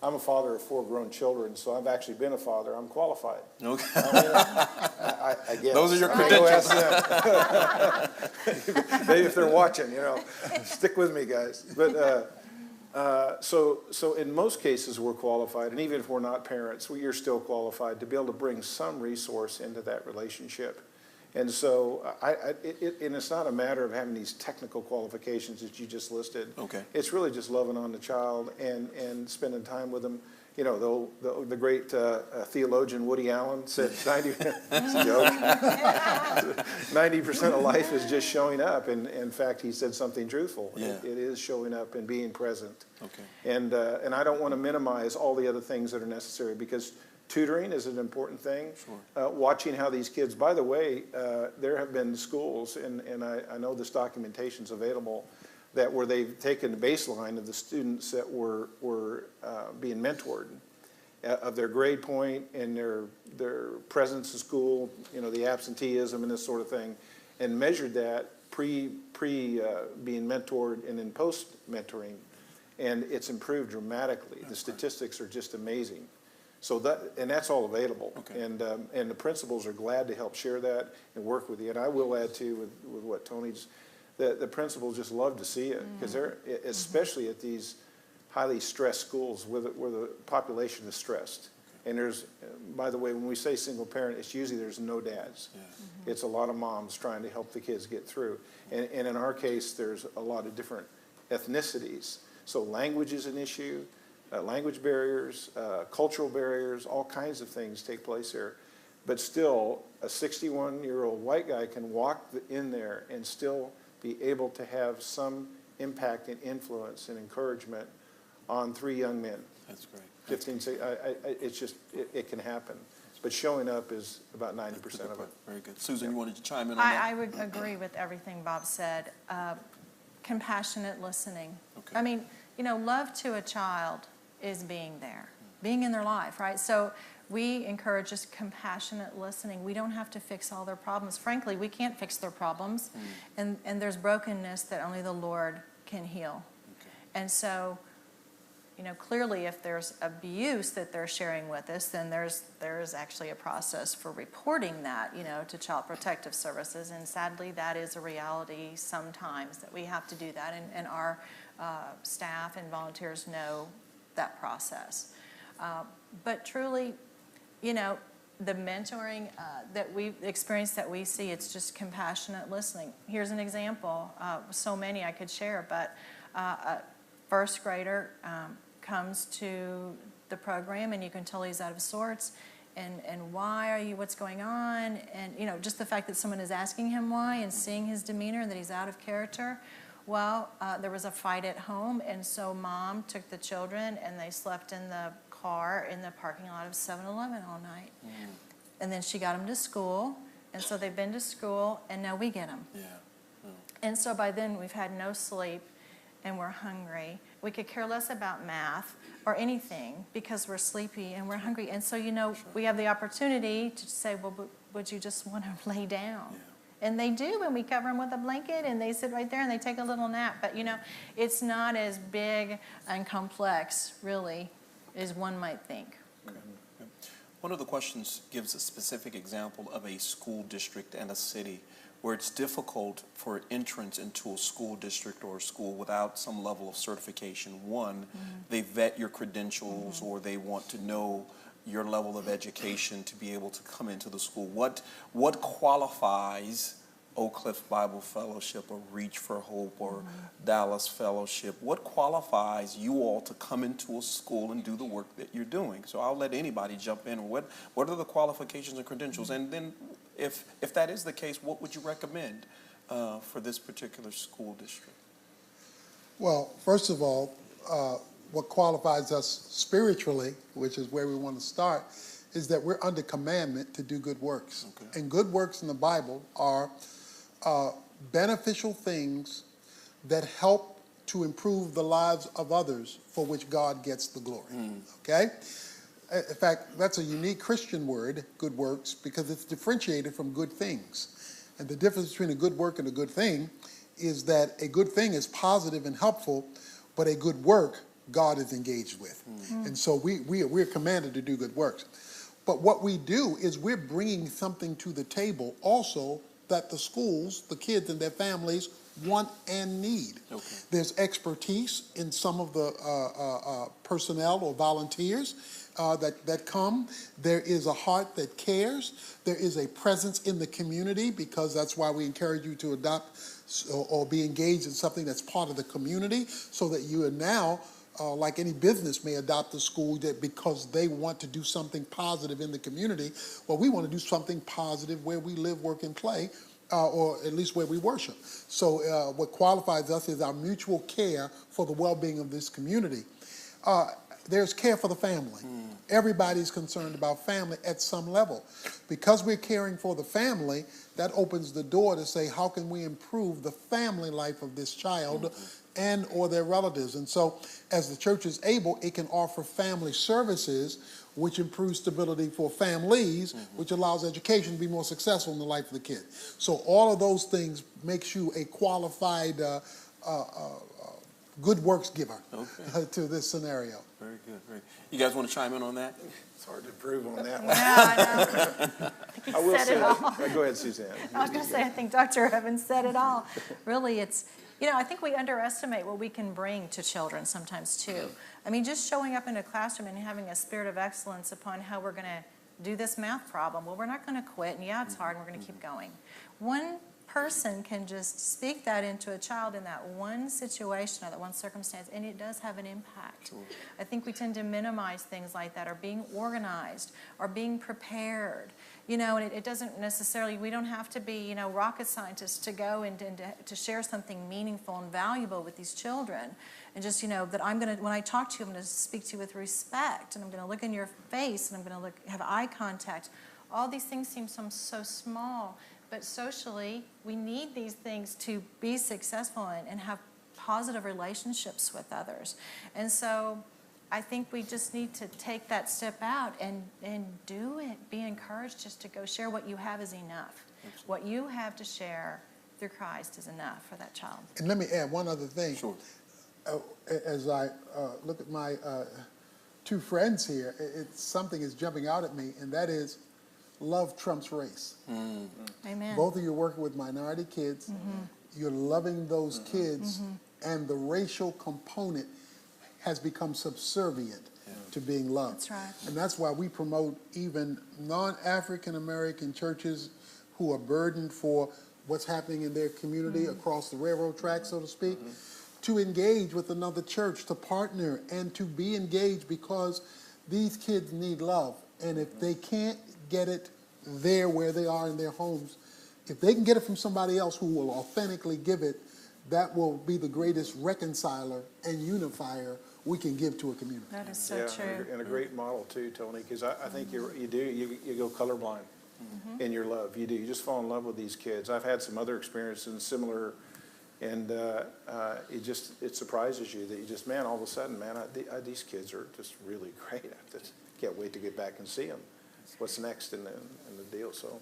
I'm a father of 4 grown children, so I've actually been a father. I'm qualified. Okay. I guess. Those are your I go credentials. ask them. Maybe if they're watching, stick with me, guys. But so in most cases we're qualified, and even if we're not parents, you're still qualified to be able to bring some resource into that relationship. And so, and it's not a matter of having these technical qualifications that you just listed. Okay. It's really just loving on the child and spending time with them. The great theologian Woody Allen said 90% of life is just showing up. And in fact, he said something truthful. Yeah. It is showing up and being present. Okay. And I don't want to minimize all the other things that are necessary, because tutoring is an important thing. Sure. Watching how these kids, by the way, there have been schools, and I know this documentation's available, where they've taken the baseline of the students that were being mentored, of their grade point and their presence in school, the absenteeism and this sort of thing, and measured that pre being mentored and then post mentoring, and it's improved dramatically. The statistics are just amazing. So that's all available, Okay. and the principals are glad to help share that and work with you. And I will add too with what Tony's, the principals just love to see it, because they're, especially at these highly stressed schools where the population is stressed. And there's, by the way, when we say single parent, it's usually there's no dads. Yeah. It's a lot of moms trying to help the kids get through. And in our case, there's a lot of different ethnicities. So language is an issue, language barriers, cultural barriers, all kinds of things take place there. But still, a 61-year-old white guy can walk in there and still be able to have some impact and influence and encouragement on 3 young men. That's great. 15, it's just, it can happen. But showing up is about 90% of it. Very good. Susan, you wanted to chime in on that? I would agree with everything Bob said. Compassionate listening. Okay. I mean, love to a child is being there, being in their life, right? So we encourage just compassionate listening. We don't have to fix all their problems. Frankly, we can't fix their problems. And there's brokenness that only the Lord can heal. Okay. And so, clearly if there's abuse that they're sharing with us, then there's actually a process for reporting that, to Child Protective Services. And sadly, that is a reality sometimes that we have to do that. And our staff and volunteers know that process. But truly, the mentoring that we experience, that we see, it's just compassionate listening. Here's an example. So many I could share, but a first grader comes to the program, and you can tell he's out of sorts. And why are you? What's going on? And just the fact that someone is asking him why and seeing his demeanor and that he's out of character. Well, there was a fight at home, and so mom took the children and they slept in the car in the parking lot of 7-Eleven all night. And then she got them to school, and so they've been to school, and now we get them. Yeah. Oh. And so by then we've had no sleep, and we're hungry. We could care less about math or anything because we're sleepy and we're hungry. And so, we have the opportunity to say, well, would you just want to lay down? Yeah. And they do, and we cover them with a blanket, and they sit right there, and they take a little nap. But, it's not as big and complex, really, as one might think. Okay. Okay. One of the questions gives a specific example of a school district and a city where it's difficult for entrance into a school district or a school without some level of certification. One, they vet your credentials, or they want to know your level of education to be able to come into the school. What qualifies Oak Cliff Bible Fellowship or Reach for Hope or Dallas Fellowship? What qualifies you all to come into a school and do the work that you're doing? So I'll let anybody jump in. What are the qualifications and credentials? And then if that is the case, what would you recommend for this particular school district? Well, first of all, what qualifies us spiritually, which is where we want to start, is that we're under commandment to do good works. Okay. And good works in the Bible are beneficial things that help to improve the lives of others, for which God gets the glory. Okay? In fact, that's a unique Christian word, good works, because it's differentiated from good things. And the difference between a good work and a good thing is that a good thing is positive and helpful, but a good work God is engaged with. And so we're commanded to do good works. But what we do is we're bringing something to the table also that the schools, the kids and their families want and need. Okay. There's expertise in some of the personnel or volunteers that come. There is a heart that cares. There is a presence in the community, because that's why we encourage you to adopt or be engaged in something that's part of the community, so that you are now, like any business may adopt a school that because they want to do something positive in the community. Well, we want to do something positive where we live, work, and play, or at least where we worship. So what qualifies us is our mutual care for the well-being of this community. There's care for the family. Everybody's concerned about family at some level. Because we're caring for the family, that opens the door to say, how can we improve the family life of this child and or their relatives. And so as the church is able, it can offer family services, which improves stability for families, which allows education to be more successful in the life of the kid. So all of those things makes you a qualified good works giver to this scenario. Very good. Very. You guys want to chime in on that? It's hard to prove on that one. Yeah, I know. I I will said say, it all. go ahead, Suzanne. I was going to say, I think Dr. Evans said it all. Really, it's, I think we underestimate what we can bring to children sometimes too. I mean, just showing up in a classroom and having a spirit of excellence upon how we're going to do this math problem. Well, we're not going to quit, and yeah, it's hard, and we're going to keep going. One person can just speak that into a child in that one situation or that one circumstance, and it does have an impact. Sure. I think we tend to minimize things like that, or being organized, or being prepared. And it doesn't necessarily, we don't have to be, rocket scientists to go and to share something meaningful and valuable with these children. And just, that I'm going to, when I talk to you, I'm going to speak to you with respect, and I'm going to look in your face, and I'm going to have eye contact. All these things seem so small, but socially, we need these things to be successful and have positive relationships with others. And so I think we just need to take that step out and do it. Be encouraged just to go share. What you have is enough. Absolutely. What you have to share through Christ is enough for that child. And let me add one other thing. Sure. As I look at my two friends here, something is jumping out at me, and that is love trumps race. Amen. Both of you are working with minority kids. You're loving those kids, and the racial component has become subservient to being loved. That's right. And that's why we promote even non-African American churches who are burdened for what's happening in their community across the railroad track, so to speak, to engage with another church, to partner and to be engaged, because these kids need love. And if they can't get it there where they are in their homes, if they can get it from somebody else who will authentically give it, that will be the greatest reconciler and unifier we can give to a community. That is so true. And a great model too, Tony, because I think you go colorblind in your love. You do. You just fall in love with these kids. I've had some other experiences similar, and it surprises you that you just, all of a sudden, these kids are just really great. I just can't wait to get back and see them. What's next in the deal? So.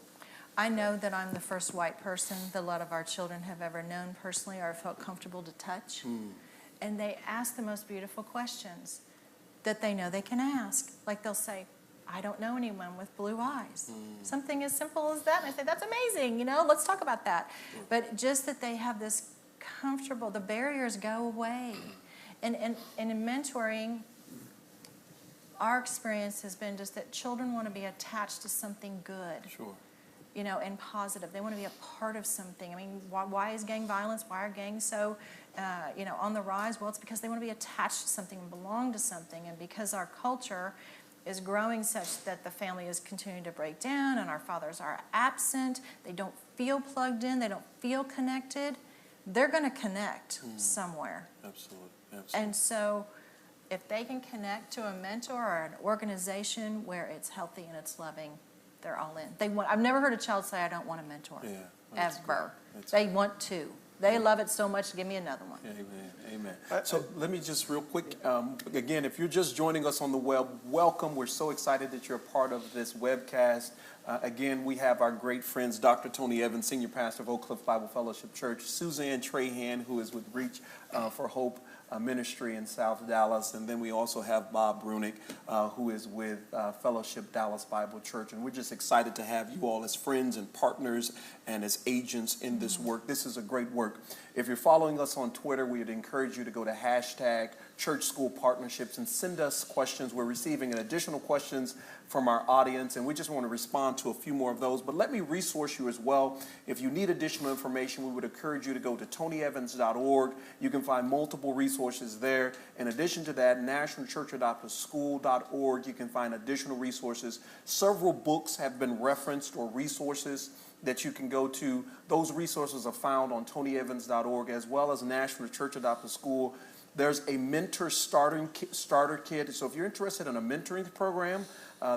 I know that I'm the first white person that a lot of our children have ever known personally or felt comfortable to touch. And they ask the most beautiful questions that they know they can ask. Like they'll say, I don't know anyone with blue eyes. Something as simple as that. And I say, that's amazing, let's talk about that. But just that they have this comfortable, the barriers go away. And in mentoring, our experience has been just that children want to be attached to something good. Sure. And positive. They want to be a part of something. I mean, why is gang violence? Why are gangs so, on the rise? Well, it's because they want to be attached to something and belong to something. And because our culture is growing such that the family is continuing to break down and our fathers are absent, they don't feel plugged in, they don't feel connected, they're going to connect somewhere. Absolutely. And so if they can connect to a mentor or an organization where it's healthy and it's loving, they're all in. I've never heard a child say, I don't want a mentor. Yeah, that's ever. That's they want to. They love it so much, give me another one. Amen. So let me just real quick, again, if you're just joining us on the web, welcome. We're so excited that you're a part of this webcast. Again, we have our great friends, Dr. Tony Evans, Senior Pastor of Oak Cliff Bible Fellowship Church, Suzanne Trahan, who is with Reach for Hope Ministry in South Dallas, and then we also have Bob Brunick, who is with Fellowship Dallas Bible Church, and we're just excited to have you all as friends and partners and as agents in this work. This is a great work. If you're following us on Twitter, we would encourage you to go to hashtag Church School Partnerships and send us questions. We're receiving additional questions from our audience, and we just want to respond to a few more of those. But let me resource you as well. If you need additional information, we would encourage you to go to tonyevans.org. You can find multiple resources there. In addition to that, nationalchurchadopterschool.org, you can find additional resources. Several books have been referenced, or resources that you can go to. Those resources are found on tonyevans.org, as well as National Church Adopters School. There's a mentor starter kit. So if you're interested in a mentoring program,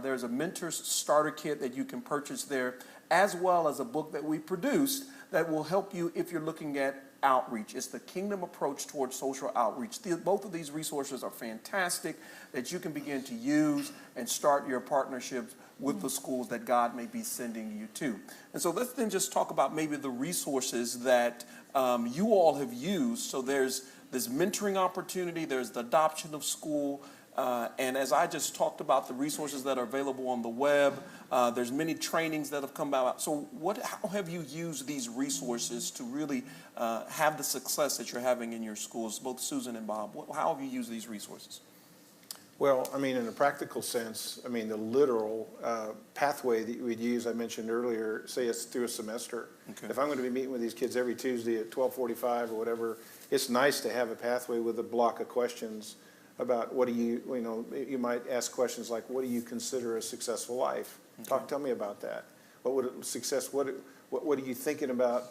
there's a mentor starter kit that you can purchase there, as well as a book that we produced that will help you if you're looking at outreach. It's the Kingdom Approach Towards Social Outreach. Both of these resources are fantastic that you can begin to use and start your partnerships with the schools that God may be sending you to. And so let's then just talk about maybe the resources that you all have used. So there's this mentoring opportunity, there's the adoption of school, and as I just talked about the resources that are available on the web, there's many trainings that have come out. So how have you used these resources to really have the success that you're having in your schools, both Susan and Bob? How have you used these resources? Well, I mean, in a practical sense, I mean, the literal pathway that we'd use, I mentioned earlier, say it's through a semester. Okay. If I'm going to be meeting with these kids every Tuesday at 12:45 or whatever, it's nice to have a pathway with a block of questions about what do you might ask questions like, what do you consider a successful life? Okay. Tell me about that. What are you thinking about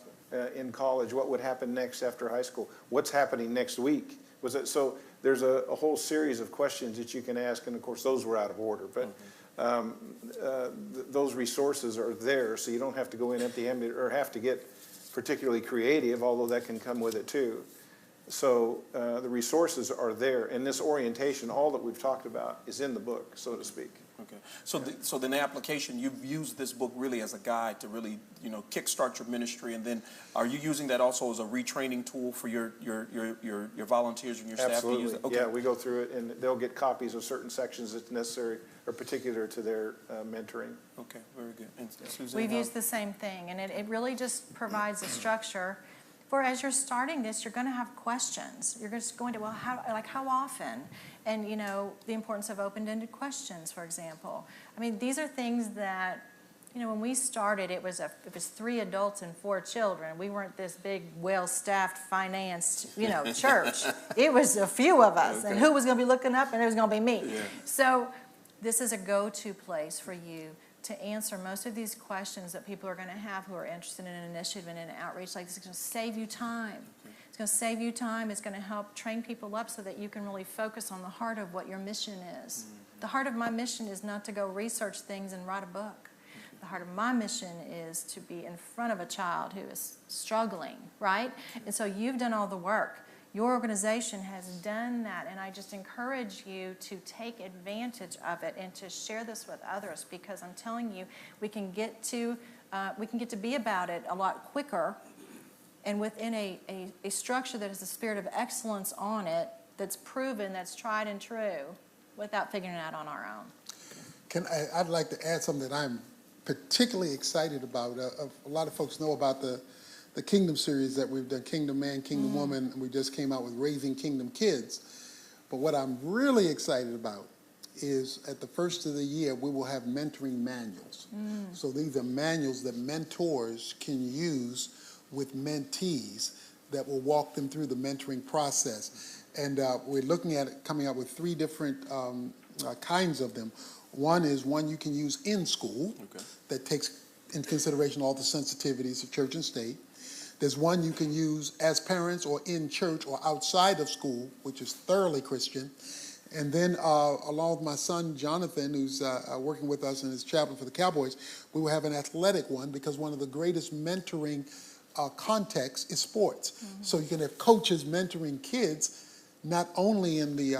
in college? What would happen next after high school? What's happening next week? So there's a whole series of questions that you can ask, and of course those were out of order, but those resources are there, so you don't have to go in empty-handed or have to get particularly creative, although that can come with it too. So the resources are there, and this orientation, all that we've talked about, is in the book, so to speak. Okay. So then the application, you've used this book really as a guide to really, kickstart your ministry, and then are you using that also as a retraining tool for your volunteers and your staff to use Absolutely. it? Okay. Yeah, we go through it, and they'll get copies of certain sections that's necessary or particular to their mentoring. Okay, very good. And Susan, We've used the same thing, and it really just provides a structure for as you're starting this, you're going to have questions. You're just going to, how often? And, the importance of open-ended questions, for example. I mean, these are things that, when we started, it was 3 adults and 4 children. We weren't this big, well-staffed, financed, church. It was a few of us, and who was going to be looking up, and it was going to be me. Yeah. So this is a go-to place for you to answer most of these questions that people are going to have who are interested in an initiative and an outreach like this. It's going to save you time. It's going to save you time. It's going to help train people up so that you can really focus on the heart of what your mission is. The heart of my mission is not to go research things and write a book. The heart of my mission is to be in front of a child who is struggling, right? And so you've done all the work. Your organization has done that, and I just encourage you to take advantage of it and to share this with others, because I'm telling you, we can get to be about it a lot quicker, and within a structure that has the spirit of excellence on it, that's proven, that's tried and true, without figuring it out on our own. I'd like to add something that I'm particularly excited about. A lot of folks know about the Kingdom series that we've done, Kingdom Man, Kingdom Woman, and we just came out with Raising Kingdom Kids. But what I'm really excited about is at the first of the year, we will have mentoring manuals. So these are manuals that mentors can use with mentees that will walk them through the mentoring process. And we're looking at it, coming up with 3 different kinds of them. One is one you can use in school that takes in consideration all the sensitivities of church and state. There's one you can use as parents or in church or outside of school, which is thoroughly Christian. And then along with my son, Jonathan, who's working with us in his chaplain for the Cowboys, we will have an athletic one, because one of the greatest mentoring contexts is sports. So you can have coaches mentoring kids, not only in the,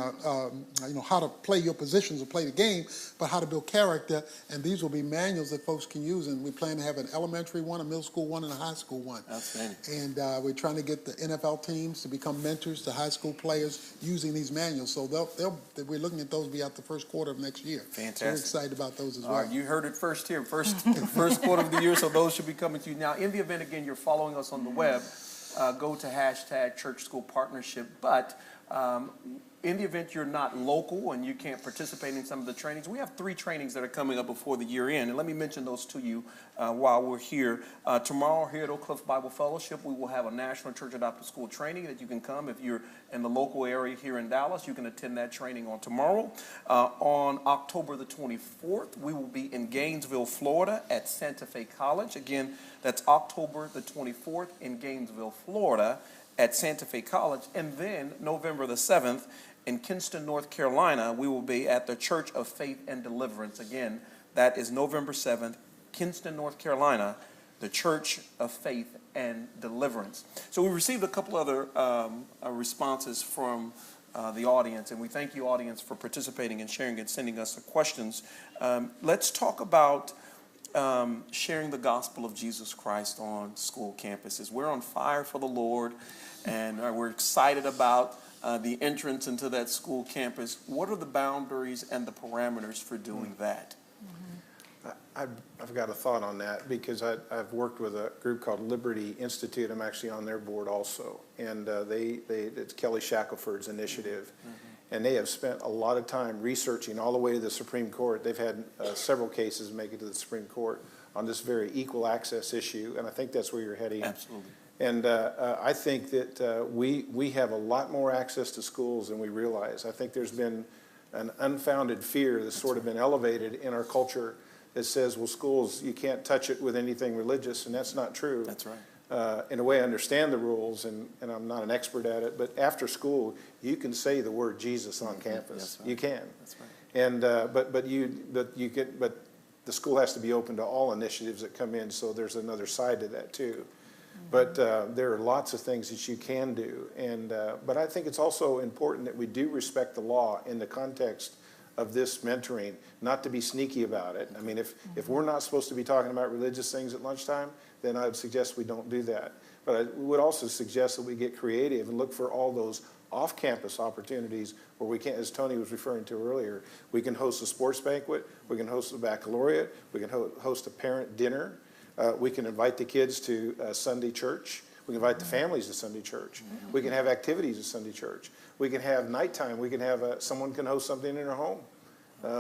how to play your positions or play the game, but how to build character. And these will be manuals that folks can use. And we plan to have an elementary one, a middle school one, and a high school one. Outstanding. And we're trying to get the NFL teams to become mentors to high school players using these manuals. So we're looking at those be out the first quarter of next year. Fantastic. So we're excited about those as well. All right, you heard it first here, first quarter of the year, so those should be coming to you. Now, in the event, again, you're following us on the web, go to #ChurchSchoolPartnership. But in the event you're not local and you can't participate in some of the trainings, we have 3 trainings that are coming up before the year end. And let me mention those to you while we're here. Tomorrow here at Oak Cliff Bible Fellowship, we will have a National Church Adopted School training that you can come. If you're in the local area here in Dallas, you can attend that training on tomorrow. On October the 24th, we will be in Gainesville, Florida at Santa Fe College. Again, that's October the 24th in Gainesville, Florida at Santa Fe College. And then November the 7th in Kinston, North Carolina, we will be at the Church of Faith and Deliverance. Again, that is November 7th, Kinston, North Carolina, the Church of Faith and deliverance. So we received a couple other responses from the audience, and we thank you, audience, for participating and sharing and sending us the questions. Let's talk about sharing the gospel of Jesus Christ on school campuses. We're on fire for the Lord, and we're excited about the entrance into that school campus. What are the boundaries and the parameters for doing that? I've got a thought on that because I've worked with a group called Liberty Institute. I'm actually on their board also, and it's Kelly Shackelford's initiative, and they have spent a lot of time researching all the way to the Supreme Court. They've had several cases make it to the Supreme Court on this very equal access issue, and I think that's where you're heading. Absolutely. And I think that we have a lot more access to schools than we realize. I think there's been an unfounded fear that's sort of been elevated in our culture that says, well, schools, you can't touch it with anything religious, and that's not true. That's right. In a way, I understand the rules, and I'm not an expert at it, but after school, you can say the word Jesus on campus. That's right. You can. That's right. And but the school has to be open to all initiatives that come in, so there's another side to that too. But there are lots of things that you can do, and but I think it's also important that we do respect the law in the context of this mentoring, not to be sneaky about it. I mean, if we're not supposed to be talking about religious things at lunchtime, then I would suggest we don't do that. But I would also suggest that we get creative and look for all those off-campus opportunities where we can, as Tony was referring to earlier, we can host a sports banquet, we can host a baccalaureate, we can host a parent dinner, we can invite the kids to Sunday church, we can invite the families to Sunday church, we can have activities at Sunday church, we can have nighttime, we can have someone can host something in their home,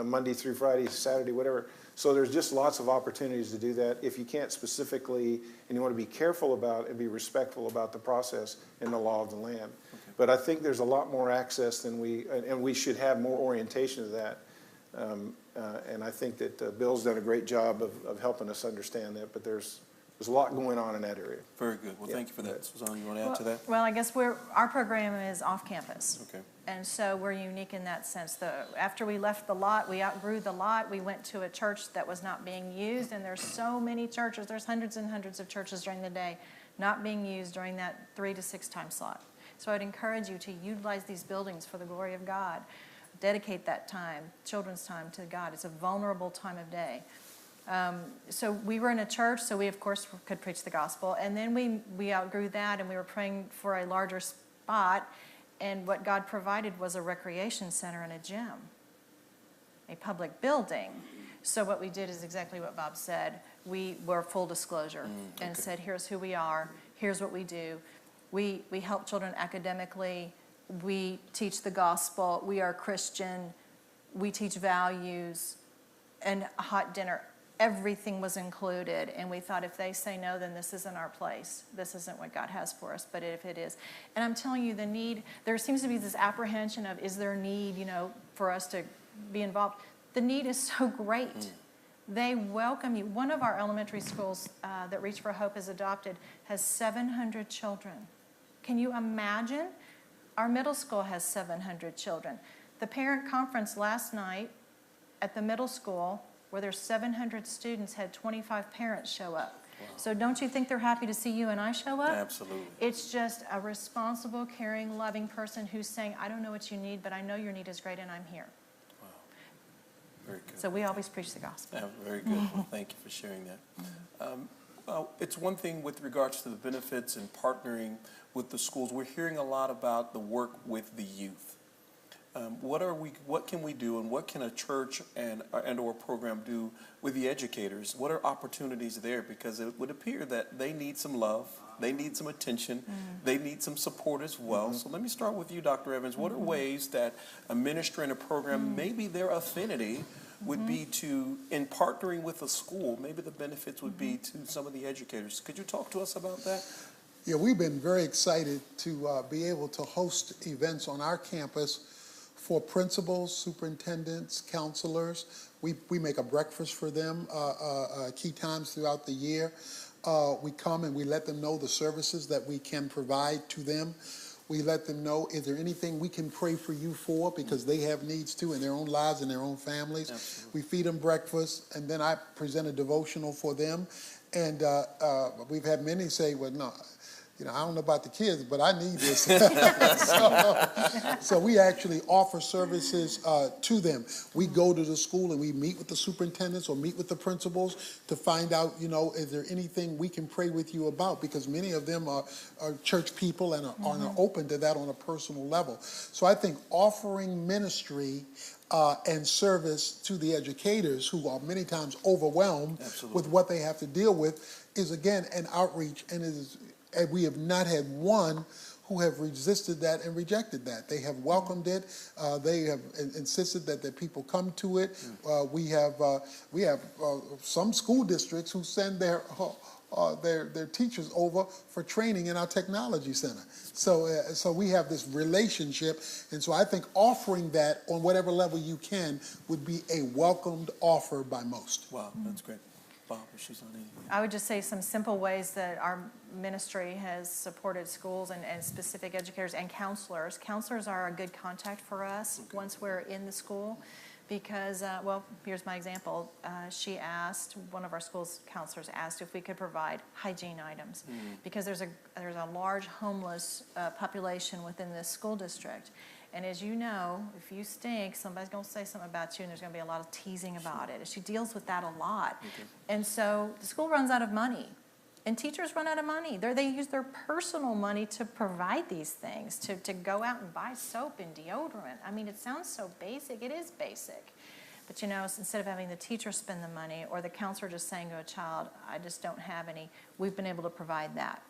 Monday through Friday, Saturday, whatever. So there's just lots of opportunities to do that if you can't specifically, and you want to be careful about and be respectful about the process and the law of the land. Okay. But I think there's a lot more access than and we should have more orientation to that. And I think that Bill's done a great job of helping us understand that, but there's a lot going on in that area. Very good. Well, thank you for that. Susanna, you want to add to that? Well, I guess our program is off campus. Okay. And so we're unique in that sense. After we left the lot, we outgrew the lot. We went to a church that was not being used, and there's so many churches. There's hundreds and hundreds of churches during the day not being used during that 3 to 6 time slot. So I'd encourage you to utilize these buildings for the glory of God. Dedicate that time, children's time, to God. It's a vulnerable time of day. So we were in a church, so we, of course, could preach the gospel. And then we outgrew that, and we were praying for a larger spot. And what God provided was a recreation center and a gym, a public building. So what we did is exactly what Bob said. We were full disclosure and said, here's who we are, here's what we do. We help children academically. We teach the gospel. We are Christian. We teach values. And a hot dinner. Everything was included, and we thought if they say no, then this isn't our place. This isn't what God has for us, but if it is. And I'm telling you, the need, there seems to be this apprehension of, is there a need, for us to be involved? The need is so great. They welcome you. One of our elementary schools that Reach for Hope has adopted has 700 children. Can you imagine? Our middle school has 700 children. The parent conference last night at the middle school, where there's 700 students, had 25 parents show up. Wow. So don't you think they're happy to see you and I show up? Absolutely. It's just a responsible, caring, loving person who's saying, I don't know what you need, but I know your need is great and I'm here. Wow. Very good. So we always preach the gospel. Yeah, very good. Well, thank you for sharing that. Well, it's one thing with regards to the benefits and partnering with the schools. We're hearing a lot about the work with the youth. What can we do, and what can a church and or program do with the educators? What are opportunities there? Because it would appear that they need some love, they need some attention, they need some support as well. So let me start with you, Dr. Evans. What are ways that a ministry and a program, maybe their affinity would be to, in partnering with a school, maybe the benefits would be to some of the educators. Could you talk to us about that? Yeah, we've been very excited to be able to host events on our campus for principals, superintendents, counselors. We make a breakfast for them key times throughout the year. We come and we let them know the services that we can provide to them. We let them know, is there anything we can pray for you for, because they have needs too in their own lives and their own families. Absolutely. We feed them breakfast, and then I present a devotional for them. And we've had many say, well, no, I don't know about the kids, but I need this. So we actually offer services to them. We go to the school and we meet with the superintendents or meet with the principals to find out, is there anything we can pray with you about? Because many of them are church people and are open to that on a personal level. So I think offering ministry and service to the educators who are many times overwhelmed with what they have to deal with is, again, an outreach, and we have not had one who have resisted that and rejected that. They have welcomed it. They have insisted that people come to it. We have some school districts who send their teachers over for training in our technology center. So we have this relationship, and so I think offering that on whatever level you can would be a welcomed offer by most. Wow, that's great. Bob, if she's on anything. I would just say some simple ways that our ministry has supported schools and specific educators and counselors. Counselors are a good contact for us once we're in the school because, here's my example. One of our school's counselors asked if we could provide hygiene items because there's a large homeless population within this school district. And as you know, if you stink, somebody's going to say something about you, and there's going to be a lot of teasing about it. And she deals with that a lot. Okay. And so the school runs out of money, and teachers run out of money. They use their personal money to provide these things, to go out and buy soap and deodorant. I mean, it sounds so basic. It is basic. But, instead of having the teacher spend the money or the counselor just saying to a child, I just don't have any, we've been able to provide that.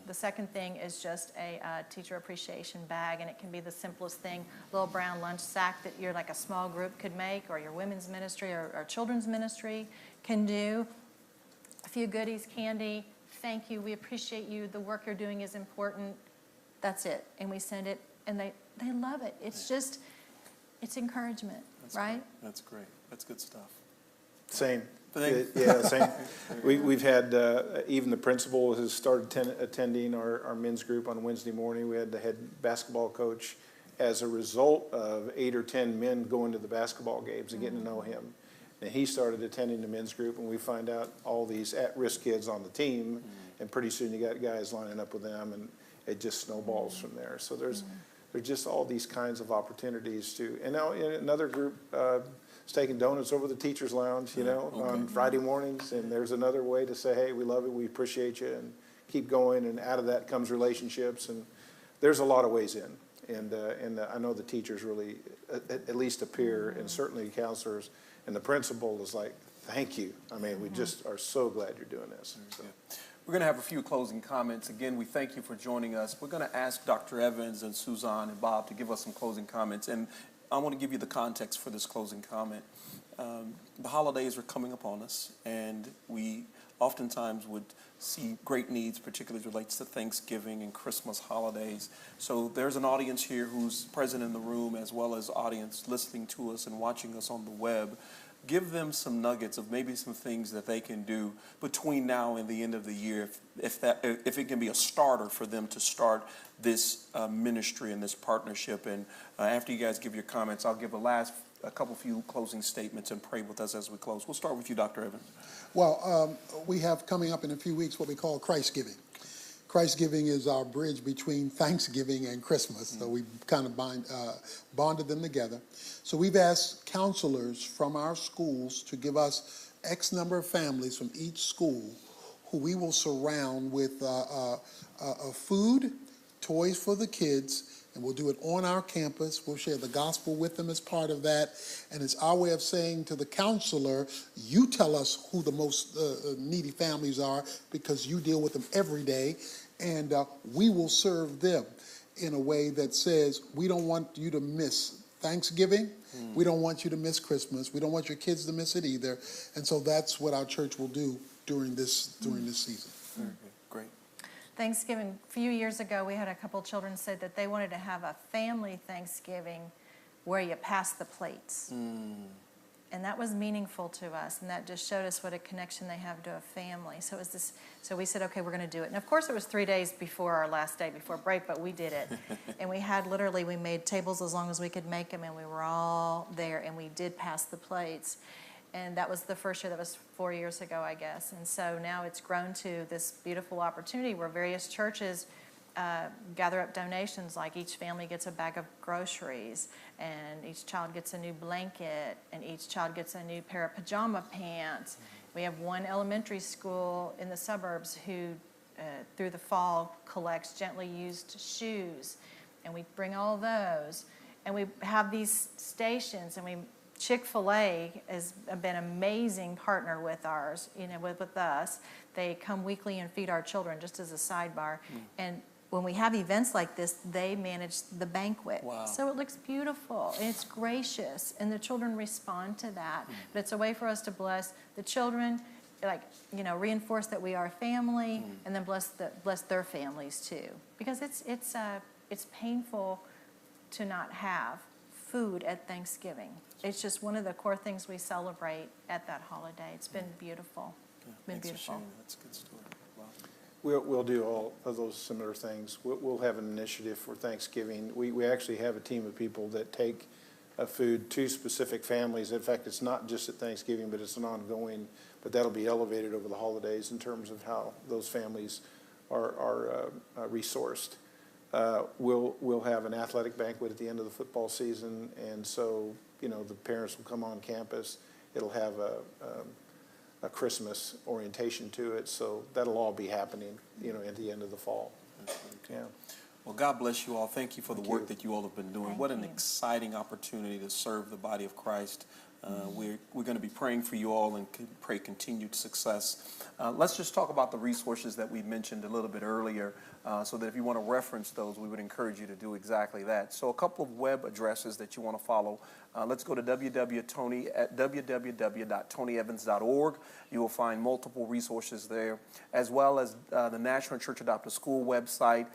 The second thing is just a teacher appreciation bag, and it can be the simplest thing, little brown lunch sack that you're like a small group could make, or your women's ministry or children's ministry can do. A few goodies, candy, thank you, we appreciate you, the work you're doing is important. That's it. And we send it, and they love it. It's just, it's encouragement, right? Great. That's great. That's good stuff. Same. Yeah, same. We've had, even the principal has started attending our men's group on Wednesday morning. We had the head basketball coach as a result of 8 or 10 men going to the basketball games and getting to know him. And he started attending the men's group, and we find out all these at-risk kids on the team, and pretty soon you got guys lining up with them, and it just snowballs from there. So there's just all these kinds of opportunities to, and now in another group, steak and donuts over the teacher's lounge, on Friday mornings. And there's another way to say, hey, we love it, we appreciate you, and keep going. And out of that comes relationships. And there's a lot of ways in. And I know the teachers really at least appear, and certainly counselors. And the principal is like, thank you. I mean, we just are so glad you're doing this. So. We're going to have a few closing comments. Again, we thank you for joining us. We're going to ask Dr. Evans and Suzanne and Bob to give us some closing comments. And I want to give you the context for this closing comment. The holidays are coming upon us, and we oftentimes would see great needs, particularly as it relates to Thanksgiving and Christmas holidays. So there's an audience here who's present in the room, as well as audience listening to us and watching us on the web. Give them some nuggets of maybe some things that they can do between now and the end of the year, if it can be a starter for them to start this ministry and this partnership. And after you guys give your comments, I'll give a couple few closing statements and pray with us as we close. We'll start with you, Dr. Evans. Well, we have coming up in a few weeks what we call Christgiving. Christgiving is our bridge between Thanksgiving and Christmas, so we kind of bonded them together. So we've asked counselors from our schools to give us X number of families from each school who we will surround with food, toys for the kids, and we'll do it on our campus. We'll share the gospel with them as part of that. And it's our way of saying to the counselor, you tell us who the most needy families are because you deal with them every day, and we will serve them in a way that says, we don't want you to miss Thanksgiving. We don't want you to miss Christmas. We don't want your kids to miss it either. And so that's what our church will do during this season. Very good. Great. Thanksgiving, a few years ago, we had a couple children say that they wanted to have a family Thanksgiving where you pass the plates. And that was meaningful to us, and that just showed us what a connection they have to a family. So it was this. So we said, okay, we're going to do it. And of course, it was 3 days before our last day before break, but we did it. And we made tables as long as we could make them, and we were all there, and we did pass the plates. And that was the first year. That was 4 years ago, I guess. And so now it's grown to this beautiful opportunity where various churches gather up donations, like each family gets a bag of groceries, and each child gets a new blanket, and each child gets a new pair of pajama pants. We have one elementary school in the suburbs who, through the fall, collects gently used shoes, and we bring all those. And we have these stations, and Chick-fil-A has been an amazing partner with ours, with us. They come weekly and feed our children, just as a sidebar. And when we have events like this, they manage the banquet. Wow. So it looks beautiful, and it's gracious, and the children respond to that. But it's a way for us to bless the children, reinforce that we are family, and then bless their families too. Because it's painful to not have food at Thanksgiving. It's just one of the core things we celebrate at that holiday. It's been beautiful. Been Thanks for beautiful. sharing. That's a good story. Wow. We'll do all of those similar things. We'll have an initiative for Thanksgiving. We actually have a team of people that take food to specific families. In fact, it's not just at Thanksgiving, but it's an ongoing, but that'll be elevated over the holidays in terms of how those families are resourced. We'll have an athletic banquet at the end of the football season, and so, the parents will come on campus. It'll have a Christmas orientation to it, so that'll all be happening, at the end of the fall. Yeah. Well, God bless you all. Thank you for the work that you all have been doing. What an exciting opportunity to serve the body of Christ. We're going to be praying for you all and pray continued success. Let's just talk about the resources that we mentioned a little bit earlier, so that if you want to reference those, we would encourage you to do exactly that. So a couple of web addresses that you want to follow. Let's go to www.tonyevans.org. You will find multiple resources there, as well as the National Church Adopted School website.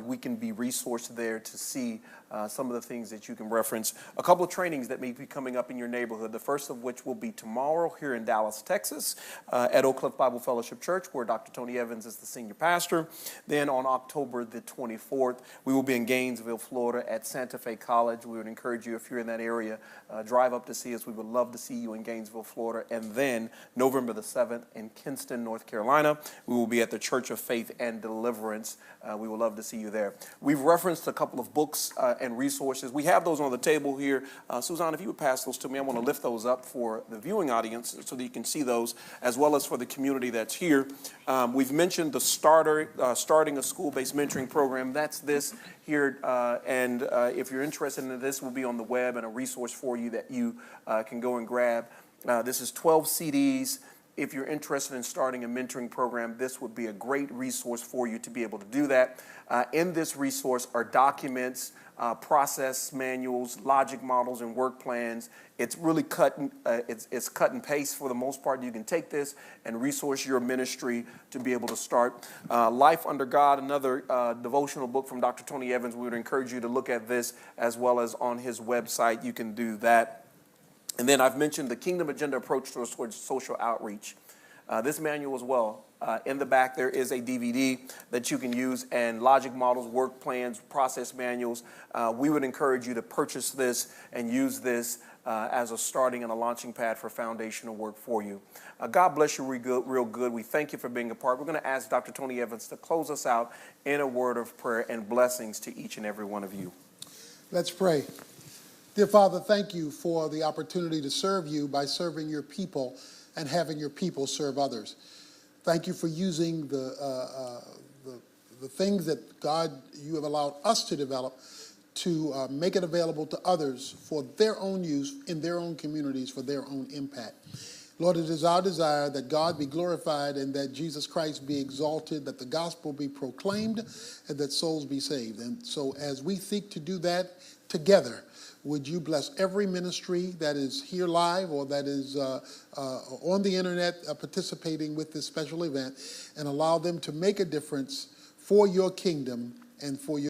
We can be resourced there to see some of the things that you can reference. A couple of trainings that may be coming up in your neighborhood, the first of which will be tomorrow here in Dallas, Texas, at Oak Cliff Bible Fellowship Church, where Dr. Tony Evans is the senior pastor. Then on October the 24th, we will be in Gainesville, Florida at Santa Fe College. We would encourage you, if you're in that area, drive up to see us. We would love to see you in Gainesville, Florida. And then November the 7th in Kinston, North Carolina, we will be at the Church of Faith and Deliverance. We would love to see you there. We've referenced a couple of books and resources. We have those on the table here. Suzanne, if you would pass those to me, I want to lift those up for the viewing audience so that you can see those, as well as for the community that's here. We've mentioned the starting a school-based mentoring program. That's this here, and if you're interested in this, will be on the web and a resource for you that you can go and grab. This is 12 CDs. If you're interested in starting a mentoring program, this would be a great resource for you to be able to do that. In this resource are documents, process manuals, logic models, and work plans. It's really cut and paste for the most part. You can take this and resource your ministry to be able to start. Life Under God, another devotional book from Dr. Tony Evans. We would encourage you to look at this as well as on his website. You can do that. And then I've mentioned the Kingdom Agenda Approach towards Social Outreach. This manual as well. In the back, there is a DVD that you can use, and logic models, work plans, process manuals. We would encourage you to purchase this and use this as a starting and a launching pad for foundational work for you. God bless you real good. We thank you for being a part. We're going to ask Dr. Tony Evans to close us out in a word of prayer and blessings to each and every one of you. Let's pray. Dear Father, thank you for the opportunity to serve you by serving your people and having your people serve others. Thank you for using the things that, God, you have allowed us to develop to make it available to others for their own use in their own communities, for their own impact. Lord, it is our desire that God be glorified and that Jesus Christ be exalted, that the gospel be proclaimed, and that souls be saved. And so as we seek to do that together, would you bless every ministry that is here live or that is on the internet participating with this special event, and allow them to make a difference for your kingdom and for your